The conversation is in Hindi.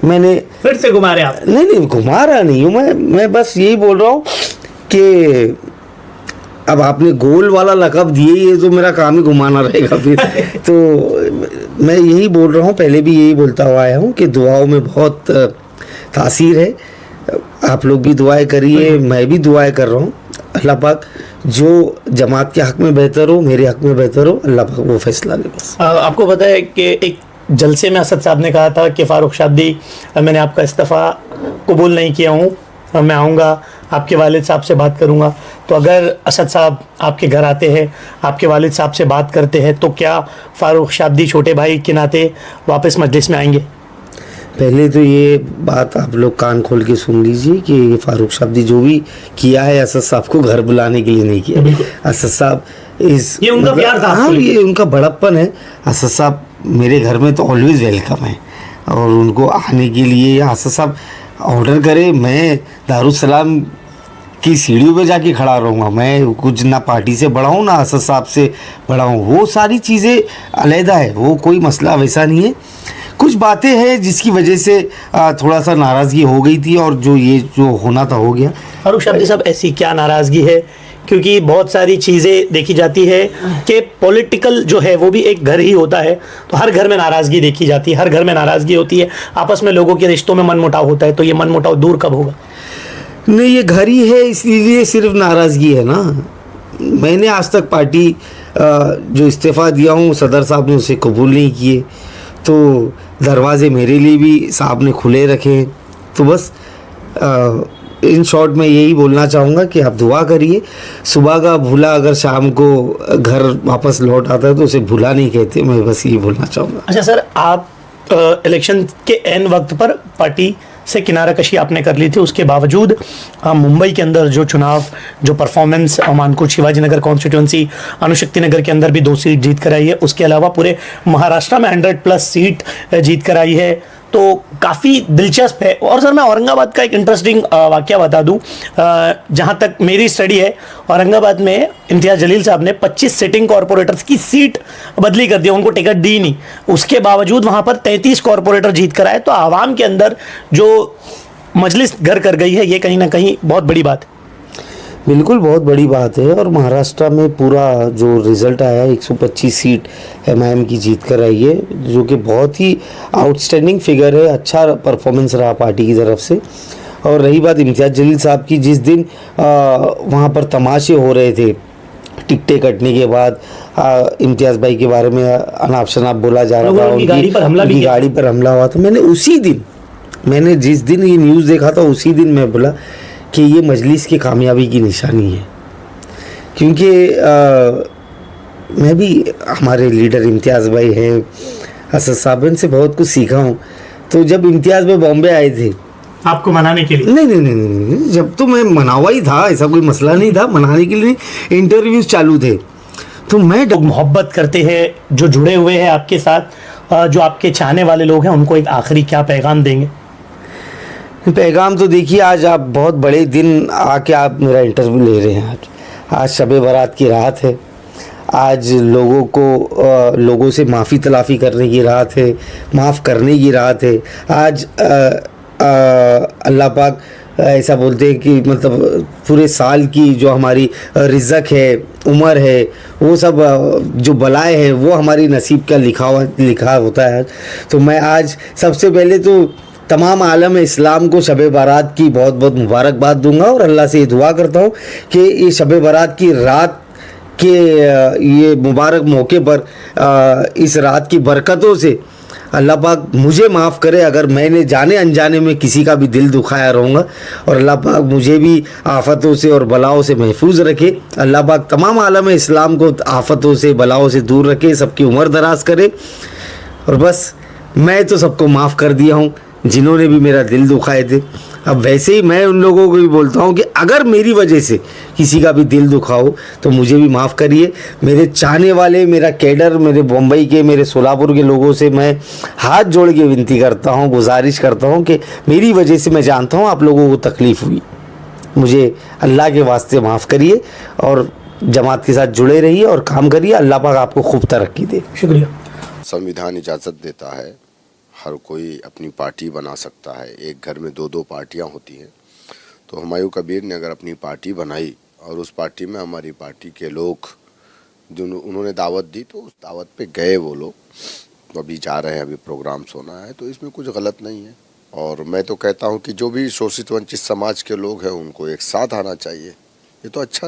मैंने फिर से घुमा रहे आप? नहीं घुमा रहा नहीं हूँ मैं बस यही बोल रहा हूँ कि अब आपने गोल वाला लक़ब दिए, ये तो मेरा काम ही घुमाना रहेगा फिर। तो मैं यही बोल रहा हूँ, पहले भी यही बोलता हुआ आया हूँ कि दुआओं में बहुत तासीर है। आप लोग भी दुआएं करिए, मैं भी दुआएं कर रहा हूँ। अल्लाह पाक जो जमात के हक़ में बेहतर हो, मेरे हक़ में बेहतर हो, अल्लाह पाक वो फैसला ले बस। आपको पता है कि एक जलसे में असद साहब ने कहा था कि फ़ारूक शाब्दी, मैंने आपका इस्तीफ़ा कबूल नहीं किया हूँ, मैं आऊँगा, आपके वालिद साहब से बात करूँगा। तो अगर असद साहब आपके घर आते हैं, आपके वालिद साहब से बात करते हैं, तो क्या फ़ारूक शाब्दी छोटे भाई के नाते वापस मजलिस में आएंगे? पहले तो ये बात आप लोग कान खोल के सुन लीजिए कि फ़ारूक शाब्दी जो भी किया है असद साहब को घर बुलाने के लिए नहीं किया। असद साहब ये उनका प्यार था। हाँ, ये उनका बड़प्पन है। असद साहब मेरे घर में तो ऑलवेज़ वेलकम है, और उनको आने के लिए असद साहब ऑर्डर करे, मैं दारुस्सलाम की सीढ़ियों पे जाके खड़ा रहूँगा। मैं कुछ ना पार्टी से बड़ा हूँ, ना असद साहब से बड़ा हूँ, वो सारी चीज़ें अलहदा है, वो कोई मसला वैसा नहीं है। कुछ बातें हैं जिसकी वजह से थोड़ा सा नाराज़गी हो गई थी, और जो होना था हो गया। फ़ारूक शाब्दी साहब, ऐसी क्या नाराज़गी है? क्योंकि बहुत सारी चीज़ें देखी जाती है कि पॉलिटिकल जो है वो भी एक घर ही होता है, तो हर घर में नाराज़गी देखी जाती है, हर घर में नाराज़गी होती है, आपस में लोगों के रिश्तों में मनमुटाव होता है। तो ये मनमुटाव दूर कब होगा? नहीं, ये घर ही है, इसलिए सिर्फ नाराज़गी है ना। मैंने आज तक पार्टी जो इस्तीफ़ा दिया हूँ, सदर साहब ने उसे कबूल नहीं किए, तो दरवाज़े मेरे लिए भी साहब ने खुले रखे। तो बस इन शॉर्ट में यही बोलना चाहूँगा कि आप दुआ करिए। सुबह का भूला अगर शाम को घर वापस लौट आता है तो उसे भूला नहीं कहते, मैं बस यही बोलना चाहूँगा। अच्छा सर, आप इलेक्शन के एन वक्त पर पार्टी से किनारा कशी आपने कर ली थी, उसके बावजूद मुंबई के अंदर जो चुनाव, जो परफॉर्मेंस, मानकोट शिवाजी नगर कॉन्स्टिट्यूंसी, अणुशक्ति नगर के अंदर भी 2 सीट जीत कर आई है, उसके अलावा पूरे महाराष्ट्र में 100+ सीट जीत कर आई है, तो काफ़ी दिलचस्प है। और सर, मैं औरंगाबाद का एक इंटरेस्टिंग वाक़या बता दूं, जहां तक मेरी स्टडी है, औरंगाबाद में इम्तियाज़ जलील साहब ने 25 सिटिंग कॉरपोरेटर्स की सीट बदली कर दी, उनको टिकट दी नहीं, उसके बावजूद वहां पर 33 कॉरपोरेटर जीत कर आए। तो आवाम के अंदर जो मजलिस घर कर गई है, ये कहीं ना कहीं बहुत बड़ी बात है। बिल्कुल बहुत बड़ी बात है। और महाराष्ट्र में पूरा जो रिज़ल्ट आया, 125 सीट एमआईएम की जीत कर आई है, जो कि बहुत ही आउटस्टैंडिंग फिगर है, अच्छा परफॉर्मेंस रहा पार्टी की तरफ से। और रही बात इम्तियाज़ जलील साहब की, जिस दिन वहाँ पर तमाशे हो रहे थे टिकटें कटने के बाद, इम्तियाज़ भाई के बारे में अनाप शनाप बोला जा रहा था, उनकी गाड़ी पर हमला हुआ था, मैंने जिस दिन ये न्यूज़ देखा था उसी दिन मैं बोला कि ये मजलिस की कामयाबी की निशानी है। क्योंकि मैं भी, हमारे लीडर इम्तियाज़ भाई हैं, असद साहब से बहुत कुछ सीखा हूँ। तो जब इम्तियाज़ भाई बॉम्बे आए थे आपको मनाने के लिए? नहीं, जब तो मैं मनावा ही था, ऐसा कोई मसला नहीं था, मनाने के लिए इंटरव्यूज़ चालू थे। तो मैं मोहब्बत करते हैं, जो जुड़े हुए हैं आपके साथ, जो आपके चाहने वाले लोग हैं, उनको एक आखिरी क्या पैगाम देंगे? पैगाम तो देखिए, आज आप बहुत बड़े दिन आके आप मेरा इंटरव्यू ले रहे हैं। आज शब बारात की रात है, आज लोगों से माफ़ी तलाफ़ी करने की रात है, माफ़ करने की रात है। आज अल्लाह पाक ऐसा बोलते हैं कि मतलब पूरे साल की जो हमारी रिज़्क़ है, उम्र है, वो सब जो बलाएँ हैं वो हमारी नसीब का लिखा होता है। तो मैं आज सबसे पहले तो तमाम आलम इस्लाम को शब बारात की बहुत बहुत मुबारकबाद दूंगा, और अल्लाह से ये दुआ करता हूँ कि ये शब बारात की रात के ये मुबारक मौके पर इस रात की बरकतों से अल्लाह पाक मुझे माफ़ करे अगर मैंने जाने अनजाने में किसी का भी दिल दुखाया रहूँगा, और अल्लाह पाक मुझे भी आफ़तों से और बलाओं से महफूज रखे। अल्लाह पाक तमाम आलम इस्लाम को आफ़तों से बलाओं से दूर रखे, सबकी उम्र दराज करे। और बस मैं तो सबको माफ़ कर दिया हूँ जिन्होंने भी मेरा दिल दुखाए थे। अब वैसे ही मैं उन लोगों को भी बोलता हूँ कि अगर मेरी वजह से किसी का भी दिल दुखा हो तो मुझे भी माफ़ करिए। मेरे चाहने वाले, मेरा कैडर, मेरे मुंबई के, मेरे सोलापुर के लोगों से मैं हाथ जोड़ के विनती करता हूँ, गुजारिश करता हूँ कि मेरी वजह से मैं जानता हूँ आप लोगों को तकलीफ़ हुई, मुझे अल्लाह के वास्ते माफ़ करिए और जमात के साथ जुड़े रहिए और काम करिए। अल्लाह पाक आपको खूब तरक्की दे। शुक्रिया। संविधान इजाज़त देता है हर कोई अपनी पार्टी बना सकता है, एक घर में दो दो पार्टियां होती हैं। तो हुमायूं कबीर ने अगर अपनी पार्टी बनाई और उस पार्टी में हमारी पार्टी के लोग जो उन्होंने दावत दी तो उस दावत पे गए वो लोग, तो अभी जा रहे हैं, अभी प्रोग्राम्स होना है, तो इसमें कुछ गलत नहीं है। और मैं तो कहता हूँ कि जो भी शोषित वंचित समाज के लोग हैं उनको एक साथ आना चाहिए, ये तो अच्छा